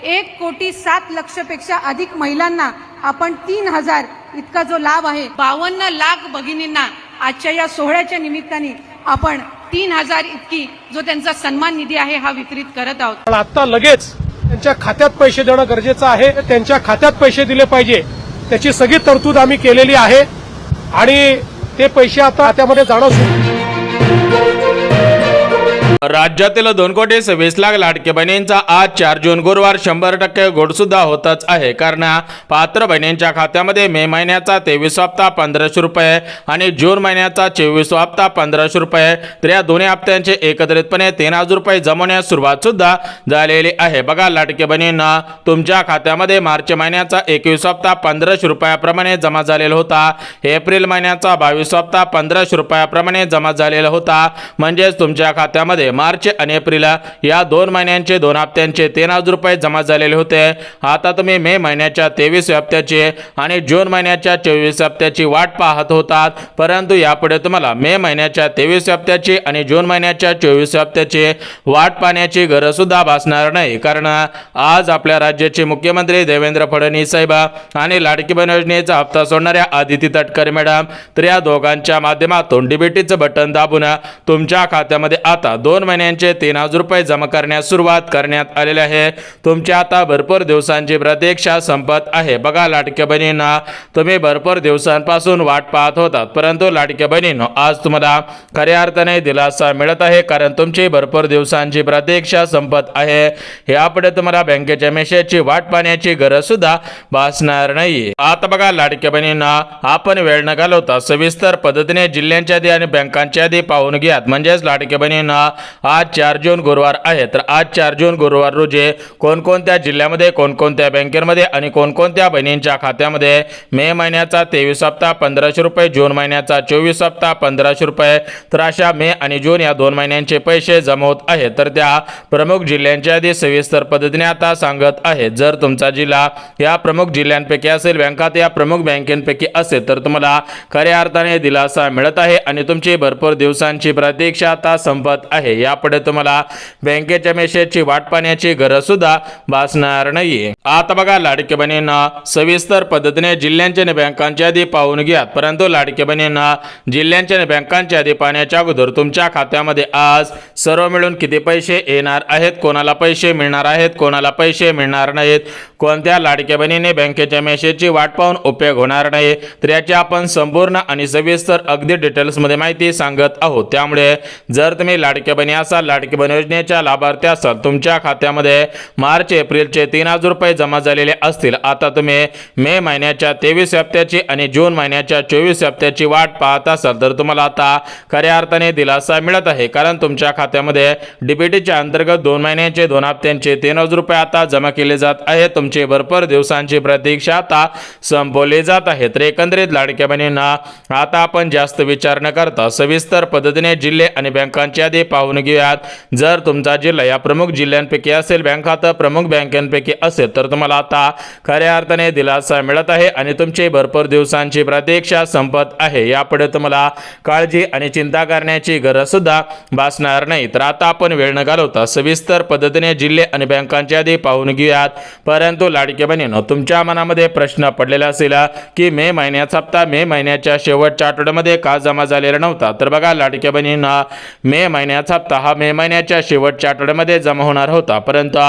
1,07,00,000पेक्षा अधिक महिलांना आपण 3,000 इतका जो लाभ आहे, 52 लाख भगिनींना आजच्या या सोहळ्याच्या निमित्ताने आपण 3,000 इतकी जो त्यांचा सन्मान निधी आहे हा वितरित करत आहोत. पण आता लगेच त्यांच्या खात्यात पैसे देणं गरजेचं आहे. त्यांच्या खात्यात पैसे दिले पाहिजे, त्याची सगळी तरतूद आम्ही केलेली आहे आणि ते पैसे आता खात्यामध्ये जाणं सुरू. राज्यातील 2,26,00,000 लाडके बहिणींचा आज 4 जून गुरुवार 100% घोड सुद्धा होतच आहे. कारण पात्र बहिणींच्या खात्यामध्ये मे महिन्याचा 23 हप्ता 1,500 रुपये आणि जून महिन्याचा 24 हप्ता 1,500 रुपये तर या दोन्ही हप्त्यांचे एकत्रितपणे 3,000 रुपये जमवण्यास सुरुवात सुद्धा झालेली आहे. बघा लाडके बहिणींना तुमच्या खात्यामध्ये मार्च महिन्याचा 21 हप्ता 1,500 रुपयाप्रमाणे जमा झालेला होता. एप्रिल महिन्याचा 22 हप्ता 1,500 रुपयाप्रमाणे जमा झालेला होता. म्हणजेच तुमच्या खात्यामध्ये मार्च आणि एप्रिल या 2 महिन्यांचे 2 हप्त्यांचे 3,000 रुपये जमा झालेले होते. आता तुम्ही मे महिन्याच्या 23 हप्त्याची आणि जून महिन्याच्या 24 हप्त्याची वाट पाहत होतात, परंतु यापुढे तुम्हाला मे महिन्याच्या 23 हप्त्याची आणि जून महिन्याच्या 24 हप्त्याची वाट पाहण्याची गरज सुद्धा भासणार नाही. कारण आज आपल्या राज्याचे मुख्यमंत्री देवेंद्र फडणवीस साहेब आणि लाडकी बहीण योजनेचा हप्ता सोडणाऱ्या आदिती तटकरे मॅडम तर या दोघांच्या माध्यमातून डीबीटीचं बटन दाबून तुमच्या खात्यामध्ये आता 2 महिन्यांचे 3,000 रुपये जमा करण्यास सुरुवात करण्यात आलेली आहे. तुमची आता भरपूर दिवसांची प्रतीक्षा संपत आहे. बघा लाडक्या बहिणींना तुम्ही भरपूर दिवसांपासून वाट पाहत होतात, परंतु लाडक्या बहिणींनो आज तुम्हाला खऱ्या अर्थाने दिलासा मिळत आहे. कारण तुमची भरपूर दिवसांची प्रतीक्षा संपत आहे. यापुढे तुम्हाला बँकेच्या मेसेजची वाट पाहण्याची गरज सुद्धा भासणार नाही. आता बघा लाडक्या बहिणींना आपण वेळ न घालवता सविस्तर पद्धतीने जिल्ह्यांच्या यादी आणि बँकांच्या यादी पाहून घ्या. म्हणजेच लाडक्या बहिणींना आज 4 जून गुरुवार आहे, तर आज 4 जून गुरुवार रोजी कोणकोणत्या जिल्ह्यामध्ये कोणकोणत्या बँकेमध्ये आणि कोणकोणत्या बहिणींच्या खात्यामध्ये मे महिन्याचा 23 हप्ता 1,500 रुपये, जून महिन्याचा 24 हप्ता 1,500 रुपये तर अशा मे आणि जून या 2 महिन्यांचे पैसे जमा होत आहेत. तर त्या प्रमुख जिल्ह्यांच्या यादी सविस्तर पद्धतीने आता सांगत आहे. जर तुमचा जिल्हा या प्रमुख जिल्ह्यांपैकी असेल, बँकात या प्रमुख बँकेपैकी असेल, तर तुम्हाला खऱ्या अर्थाने दिलासा मिळत आहे आणि तुमची भरपूर दिवसांची प्रतीक्षा आता संपत आहे. यापुढे तुम्हाला बँकेच्या मेसेजची वाट पाहण्याची गरज सुद्धा भासणार नाही. आता बघा लाडके बहिणींना सविस्तर पद्धतीने जिल्ह्यांच्या आणि बँकांच्या यादी पाहून घ्या. परंतु लाडके बहिणींना जिल्ह्यांच्या आणि बँकांच्या यादी पाहण्याच्या अगोदर तुमच्या खात्यामध्ये आज सर्व मिळून किती पैसे येणार आहेत, कोणाला पैसे मिळणार आहेत, कोणाला पैसे मिळणार नाहीत, कोणत्या लाडक्या बहिणीने बँकेच्या मेसेजची वाट पाहून उपयोग होणार नाही, तर याची आपण संपूर्ण आणि सविस्तर अगदी डिटेल्समध्ये माहिती सांगत आहोत. त्यामुळे जर तुम्ही लाडक्या बहिणी असाल, लाडकी बहीण योजनेच्या लाभार्थी असाल, तुमच्या खात्यामध्ये मार्च एप्रिलचे 3,000 रुपये जमा झालेले असतील, आता तुम्ही मे महिन्याच्या 23 हप्त्याची आणि जून महिन्याच्या 24 हप्त्याची वाट पाहत असाल, तर तुम्हाला आता खऱ्या अर्थाने दिलासा मिळत आहे. कारण तुमच्या खात्यामध्ये डीबीटीच्या अंतर्गत 2 महिन्यांचे 2 हप्त्यांचे 3,000 रुपये आता जमा केले जात आहेत. तुमची भरपूर दिवसांची प्रतीक्षा आता संपवली जात आहे. तर एकंदरीत लाडक्या बहिणींना आता आपण जास्त विचार न करता सविस्तर पद्धतीने जिल्हे आणि बँकांची यादी पाहून घेऊयात. जर तुमचा जिल्हा या प्रमुख जिल्ह्यांपैकी असेल, बँकात प्रमुख बँकांपैकी असेल, तर तुम्हाला आता खऱ्या अर्थाने दिलासा मिळत आहे आणि तुमची भरपूर दिवसांची प्रतीक्षा संपत आहे. यापुढे तुम्हाला काळजी आणि चिंता करण्याची गरज सुद्धा भासणार नाही. तर आता आपण वेळ न घालवता सविस्तर पद्धतीने जिल्हे आणि बँकांची यादी पाहून घेऊयात. परंतु लाडके बहिणींनो, तुमच्या मनामध्ये प्रश्न पडलेला असेल की मे महिन्याचा हप्ता मे महिन्याच्या शेवटच्या आठवड्यामध्ये का जमा झालेला नव्हता, तर बघा लाडक्या बहिणींना मे महिन्याचा हप्ता हा मे महिन्याच्या शेवटच्या आठवड्यामध्ये जमा होणार होता, परंतु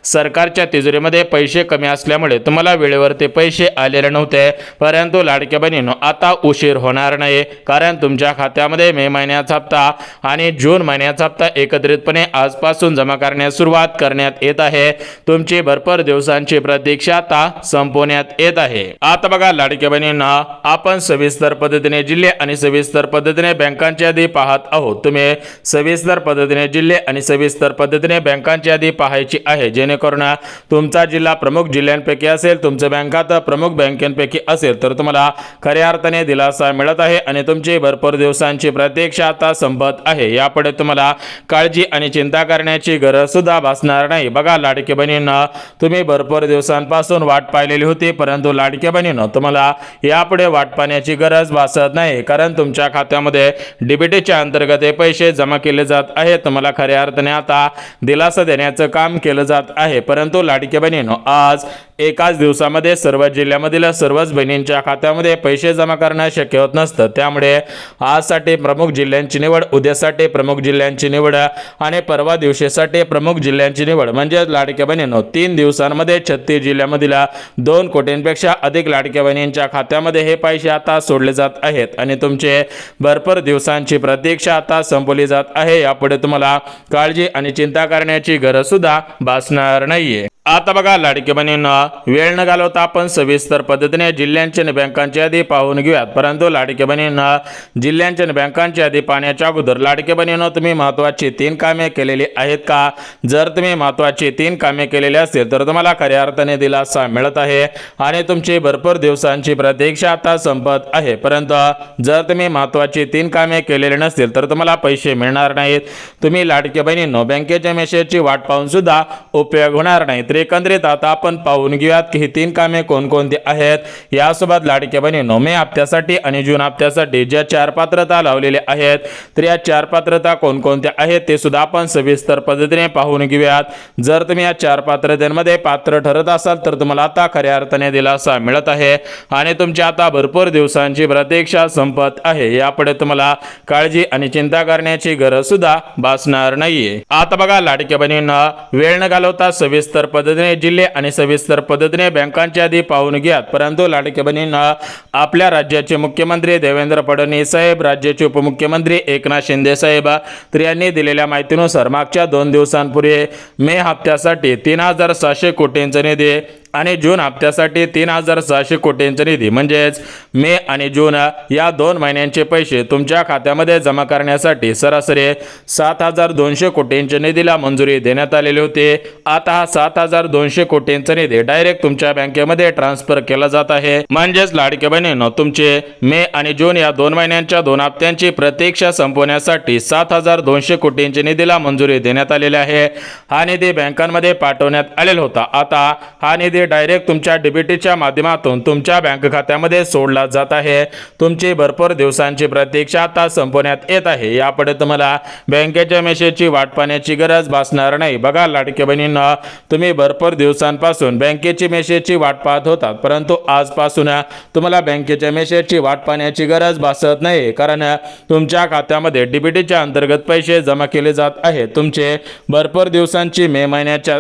सरकारच्या तिजोरीमध्ये पैसे कमी असल्यामुळे तुम्हाला वेळेवर ते पैसे आलेले नव्हते. परंतु लाडक्या बहिणींनो, आता उशीर होणार नाही. कारण तुमच्या खात्यामध्ये मे महिन्याचा हप्ता आणि जून महिन्याचा हप्ता एकत्रितपणे आजपासून जमा करण्यास सुरुवात करण्यात येत आहे. तुमची भरपूर दिवसांची प्रतीक्षा आता संपवण्यात येत आहे. आता बघा लाडक्या बहिणींना आपण सविस्तर पद्धतीने जिल्हे आणि सविस्तर पद्धतीने बँकांची यादी पाहत आहोत. तुम्ही सविस्तर पद्धतीने जिल्हे आणि सविस्तर पद्धतीने बँकांची यादी पाहायची आहे, जेणेकरून तुमचा जिल्हा प्रमुख जिल्ह्यांपैकी असेल, तुमचं बँकात प्रमुख बँकेपैकी असेल, तर तुम्हाला खऱ्या अर्थाने दिलासा मिळत आहे आणि तुमची भरपूर दिवसांची प्रतीक्षा आता संपत आहे. यापुढे तुम्हाला काळजी आणि चिंता करण्याची गरज सुद्धा भासणार नाही. बघा लाडके बहिणींना, तुम्ही भरपूर दिवसांपासून वाट पाहिलेली होती, परंतु लाडके बहिणींनो, तुम्हाला यापुढे वाट पाहण्याची गरज भासत नाही. कारण तुमच्या खात्यामध्ये डीबीटीच्या अंतर्गत हे पैसे जमा केले जात आहे, तुम्हाला खऱ्या अर्थाने आता दिलासा देण्याचं काम केलं जात आहे. परंतु लाडक्या बहिणींनो, आज एकाच दिवसामध्ये सर्व जिल्ह्यामधील सर्वच बहिणींच्या खात्यामध्ये पैसे जमा करणं शक्य होत नसतं. त्यामुळे आजसाठी प्रमुख जिल्ह्यांची निवड, उद्यासाठी प्रमुख जिल्ह्यांची निवड आणि परवा दिवशीसाठी प्रमुख जिल्ह्यांची निवड म्हणजे लाडक्या बहिणींनो 3 दिवसांमध्ये 36 जिल्ह्यामधील 2 कोटींपेक्षा अधिक लाडक्या बहिणींच्या खात्यामध्ये हे पैसे आता सोडले जात आहेत आणि तुमचे भरपूर दिवसांची प्रतीक्षा आता संपवली जात आहे. यापुढे तुम्हाला काळजी आणि चिंता करण्याची गरज सुद्धा भासणार नाहीये. आता बघा लाडक्या बहिणींना, वेळ न घालवता आपण सविस्तर पद्धतीने जिल्ह्यांची आणि बँकांची यादी पाहून घेऊयात. परंतु लाडक्या बहिणींना, जिल्ह्यांची आणि बँकांची यादी पाहण्याच्या अगोदर लाडक्या बहिणींनो, तुम्ही महत्त्वाची 3 कामे केलेली आहेत का? जर तुम्ही महत्त्वाची 3 कामे केलेली असतील तर तुम्हाला खऱ्या अर्थाने दिलासा मिळत आहे आणि तुमची भरपूर दिवसांची प्रतीक्षा आता संपत आहे. परंतु जर तुम्ही महत्त्वाची 3 कामे केलेली नसतील तर तुम्हाला पैसे मिळणार नाहीत. तुम्ही लाडक्या बहिणींनो, बँकेच्या मेसेजची वाट पाहून सुद्धा उपयोग होणार नाही. एकंदरीत आता आपण पाहून घेऊयात की ही 3 कामे कोणकोणती आहेत. यासोबत लाडक्या बहिणींनो, मे हप्त्यासाठी आणि जून हप्त्यासाठी ज्या 4 पात्रता लावलेल्या आहेत तर या 4 पात्रता कोणकोणत्या आहेत ते सुद्धा आपण सविस्तर पद्धतीने पाहून घेऊयात. जर तुम्ही या 4 पात्रतेमध्ये पात्र ठरत असाल तर तुम्हाला आता खऱ्या अर्थाने दिलासा मिळत आहे आणि तुमची आता भरपूर दिवसांची प्रतीक्षा संपत आहे. यापुढे तुम्हाला काळजी आणि चिंता करण्याची गरज सुद्धा भासणार नाहीये. आता बघा लाडक्या बहिणींना, वेळ न घालवता सविस्तर पद्धतीने जिल्हे आणि सविस्तर पद्धतीने बँकांची यादी पाहून घ्यात. परंतु लाडक्या बहिणींना, आपल्या राज्याचे मुख्यमंत्री देवेंद्र फडणवीस साहेब, राज्याचे उपमुख्यमंत्री एकनाथ शिंदे साहेब तर यांनी दिलेल्या माहितीनुसार मागच्या 2 दिवसांपूर्वी मे हप्त्यासाठी 3,700 कोटींचा निधी आणि जून हप्त्यासाठी 3,600 कोटींचा निधी म्हणजेच मे आणि जून या 2 महिन्यांचे पैसे तुमच्या खात्यामध्ये जमा करण्यासाठी सरासरी 7,200 कोटींच्या निधीला मंजुरी देण्यात आलेली होती. आता हा 7,200 कोटींचा निधी डायरेक्ट तुमच्या बँकेमध्ये ट्रान्सफर केला जात आहे. म्हणजेच लाडक्या बहिणींनो, तुमचे मे आणि जून या 2 महिन्यांच्या 2 हप्त्यांची प्रतीक्षा संपवण्यासाठी 7,200 कोटींच्या निधीला मंजुरी देण्यात आलेली आहे. हा निधी बँकांमध्ये पाठवण्यात आलेला होता. आता हा निधी डायरेक्ट तुमच्या डीबीटीच्या माध्यमातून तुमच्या बँक खात्यामध्ये सोडला जात आहे. तुमची भरपूर दिवसांची प्रतीक्षा आता संपवण्यात येत आहे. यापुढे तुम्हाला बँकेच्या मेसेजची वाट पाहण्याची गरज भासणार नाही. बघा लाडक्या बहिणींना, तुम्ही भरपूर दिवसांपासून बँकेची मेसेजची वाट पाहत होतात, परंतु आजपासून तुम्हाला बँकेच्या मेसेजची वाट पाहण्याची गरज भासत नाही, कारण तुमच्या खात्यामध्ये डीबीटीच्या अंतर्गत पैसे जमा केले जात आहेत. तुमचे भरपूर दिवसांची मे महिन्याच्या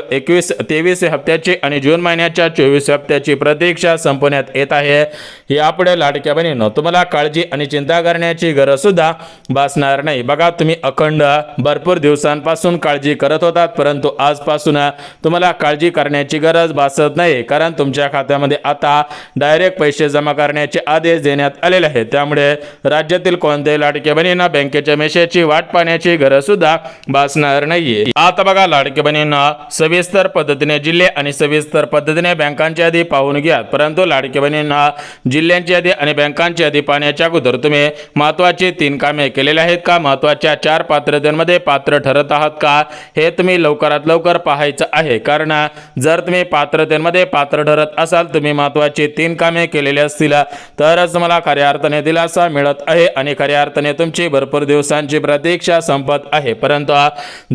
23 हप्त्याची आणि जून महिन्याच्या 24 हप्त्याची प्रतीक्षा संपवण्यात येत आहे. यापुढे लाडक्या बहिणींनो, तुम्हाला काळजी आणि चिंता करण्याची गरज सुद्धा भासणार नाही. बघा, तुम्ही अखंड भरपूर दिवसांपासून काळजी करत होतात, परंतु आजपासून तुम्हाला काळजी करण्याची गरज भासत नाही, कारण तुमच्या खात्यामध्ये आता डायरेक्ट पैसे जमा करण्याचे आदेश देण्यात आलेले आहेत. त्यामुळे राज्यातील कोणत्याही लाडक्या बहिणींना बँकेच्या मेसेजची वाट पाहण्याची गरज सुद्धा भासणार नाहीये. आता बघा लाडक्या बहिणींना, सविस्तर पद्धतीने जिल्हे आणि सविस्तर पद्धतीने बँकांची यादी पाहून घ्या. परंतु लाडक्या बहिणींना, जिल्ह्यांची यादी आणि बँकांची यादी पाहण्याच्या अगोदर तुम्ही महत्त्वाची 3 कामे केलेली आहेत का? महत्त्वाच्या 4 पात्रतेमध्ये पात्र ठरत आहात का? हे तुम्ही लवकरात लवकर पाहायचं आहे, कारण जर तुम्ही पात्रतेमध्ये पात्र ठरत असाल, तुम्ही महत्त्वाची 3 कामे केलेली असतील तरच तुम्हाला खऱ्या अर्थाने दिलासा मिळत आहे आणि खऱ्या अर्थाने तुमची भरपूर दिवसांची प्रतीक्षा संपत आहे. परंतु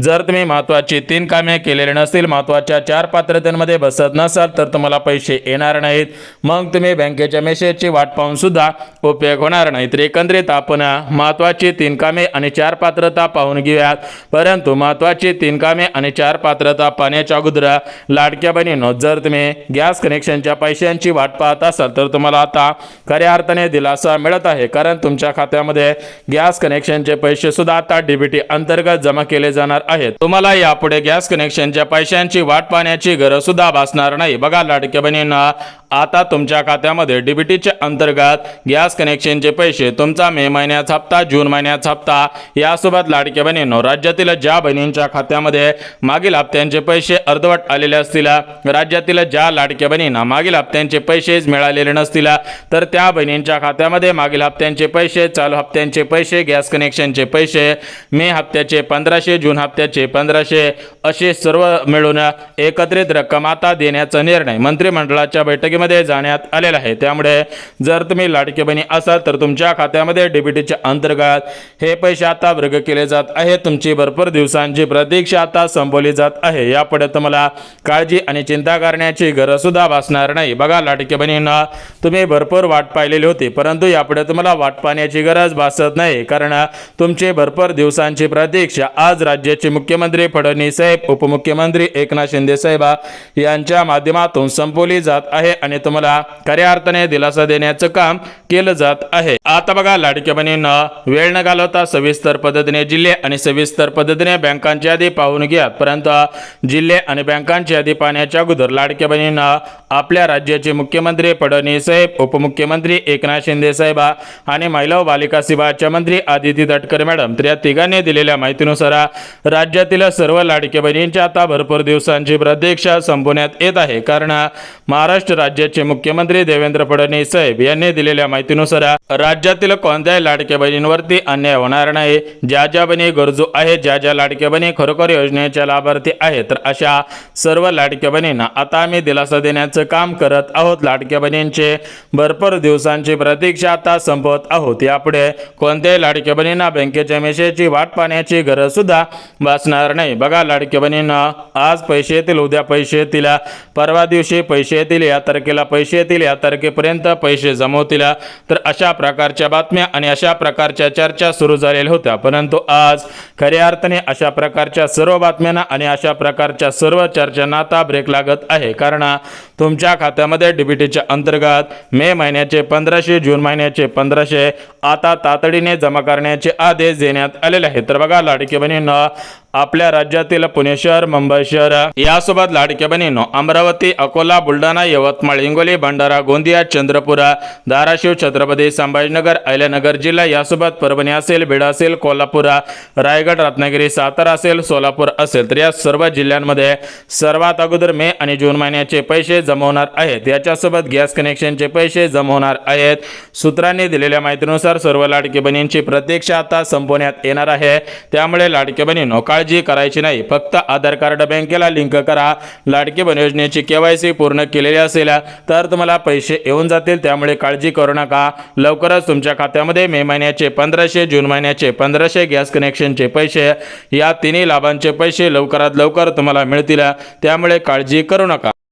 जर तुम्ही महत्त्वाची 3 कामे केलेली नसतील, महत्त्वाच्या 4 पात्रतेमध्ये बसत नसाल तर तुम्हाला पैसे येणार नाहीत. मग तुम्ही बँकेच्या मेसेजची वाट पाहून सुद्धा उपयोग होणार नाही. तर एकंदरीत आपण महत्त्वाची 3 कामे आणि 4 पात्रता पाहून घेऊयात. परंतु महत्त्वाची 3 कामे आणि 4 पात्रता पाहण्याच्या अगोदर लाडक्या बहिणींनो, जर तुम्ही गॅस कनेक्शनच्या पैशांची वाट पाहत असाल तर तुम्हाला आता खऱ्या अर्थाने दिलासा मिळत आहे, कारण तुमच्या खात्यामध्ये गॅस कनेक्शनचे पैसे सुद्धा आता डीबीटी अंतर्गत जमा केले जाणार आहेत. तुम्हाला यापुढे गॅस कनेक्शनच्या पैशांची वाट पाहण्याची गरज सुद्धा भासणार नाही. बघा लाडक्या बहिणींना, आता तुमच्या खात्यामध्ये डीबीटीच्या अंतर्गत गॅस कनेक्शनचे पैसे तुमचा मे महिन्याचा हप्ता, जून महिन्याचा हप्ता यासोबत लाडक्या बहिणींनो, राज्यातील ज्या बहिणींच्या खात्यामध्ये मागील हप्त्यांचे पैसे अर्धवट आलेले असतील, राज्यातील ज्या लाडक्या बहिणींना मागील हप्त्यांचे पैसेच मिळालेले नसतील तर त्या बहिणींच्या खात्यामध्ये मागील हप्त्यांचे पैसे, चालू हप्त्यांचे पैसे, गॅस कनेक्शनचे पैसे, मे हप्त्याचे 1500, जून हप्त्याचे 1500 असे सर्व मिळून एकत्रित रक्कम आता देण्याचा निर्णय मंत्रिमंडळाच्या बैठकीमध्ये जाण्यात आलेला आहे। त्यामुळे जर तुम्ही लाडके बहिणी असाल तर तुमच्या खात्यामध्ये डीबीटीच्या अंतर्गत हे पैसे आता वर्ग केले जात आहे। तुमची भरपूर दिवसांची प्रतीक्षा आता संपवली जात आहे। यापुढे तुम्हाला काळजी आणि चिंता करण्याची गरज सुद्धा भासणार नाही। बघा लाडके बहिणींना, तुम्ही भरपूर वाट पाहिलेली होती, परंतु यापुढे तुम्हाला वाट पाहण्याची गरज भासत नाही, कारण तुमची भरपूर दिवसांची प्रतीक्षा आज राज्याचे मुख्यमंत्री फडणवीस साहेब, उपमुख्यमंत्री एकनाथ शिंदे साहेब यांच्या माध्यमातून संपवली जात आहे आणि तुम्हाला खऱ्या अर्थाने दिलासा देण्याचं काम केलं जात आहे। आता बघा लाडक्या बहिणींना, वेळ न घालवता सविस्तर पद्धतीने जिल्हे आणि सविस्तर पद्धतीने बँकांची यादी पाहून घ्या। परंतु जिल्हे आणि बँकांची यादी पाहण्याच्या अगोदर लाडक्या बहिणींना, आपल्या राज्याचे मुख्यमंत्री फडणवीस साहेब, उपमुख्यमंत्री एकनाथ शिंदे साहेब आणि महिला व बालिका विभागाच्या मंत्री आदिती तटकरे मॅडम, तर या तिघांनी दिलेल्या माहितीनुसार राज्यातील सर्व लाडक्या बहिणींच्या आता भरपूर दिवसांची प्रतीक्षा संपवण्यात येत आहे, कारण महाराष्ट्र राज्याचे मुख्यमंत्री देवेंद्र फडणवीस साहेब यांनी दिलेल्या माहितीनुसार राज्यातील कोणत्याही लाडक्या बहिणींवरती अन्याय होणार नाही। ज्या ज्या बहिणी गरजू आहेत, ज्या ज्या लाडक्या बहिणी खरोखर योजनेच्या लाभार्थी आहेत, तर अशा सर्व लाडक्या बहिणींना आता आम्ही दिलासा देण्याचं काम करत आहोत। लाडक्या बहिणींचे भरपूर दिवसांची प्रतीक्षा आता संपवत आहोत। यापुढे कोणत्याही लाडक्या बहिणींना बँकेच्या मेसेजची वाट पाहण्याची गरज सुद्धा भासणार नाही। बघा लाडक्या बहिणींना, आज पैसे येतील, उद्या पैसे येतील, परवा दिवशी पैसे येतील, या तारखेला पैसे येतील, या तारखेपर्यंत पैसे जमवतील, तर अशा प्रकारच्या बातम्या आणि अशा प्रकारच्या चर्चा सुरू झालेल्या होत्या। परंतु आज खऱ्या अर्थाने अशा प्रकारच्या सर्व बातम्यांना आणि अशा प्रकारच्या सर्व चर्चांना आता ब्रेक लागत आहे, कारण तुमच्या खात्यामध्ये डीबीटीच्या अंतर्गत मे महिन्याचे 1500, जून महिन्याचे 1500 आता तातडीने जमा करण्याचे आदेश देण्यात आलेले आहेत। तर बघा लाडके बहिणींनो, आपल्या राज्यातील पुणे शहर, मुंबई शहर यासोबत लाडक्या बहिणींनो, अमरावती, अकोला, बुलढाणा, यवतमाळ, हिंगोली, भंडारा, गोंदिया, चंद्रपूर, धाराशिव, छत्रपती संभाजीनगर, अहिल्यानगर जिल्हा यासोबत परभणी असेल, बीड असेल, कोल्हापूर, रायगड, रत्नागिरी, सातारा असेल, सोलापूर असेल, तर या सर्व जिल्ह्यांमध्ये सर्वात अगोदर मे आणि जून महिन्याचे पैसे जमवणार आहेत। याच्यासोबत गॅस कनेक्शनचे पैसे जमवणार आहेत। सूत्रांनी दिलेल्या माहितीनुसार सर्व लाडकी बहिणींची प्रतीक्षा आता संपवण्यात येणार आहे। त्यामुळे लाडकी बहिणींनो, काळजी करायची नाही, फक्त आधार कार्ड बँकेला लिंक करा। लाडकी बहीण योजनेची केवायसी पूर्ण केलेली असेल तर तुम्हाला पैसे येऊन जातील, त्यामुळे काळजी करू नका। लवकरच तुमच्या खात्यामध्ये मे महिन्याचे 1500, जून महिन्याचे 1500 गॅस कनेक्शनचे पैसे, या तिन्ही लाभांचे पैसे लवकरात लवकर तुम्हाला मिळतील, त्यामुळे काळजी करू नका।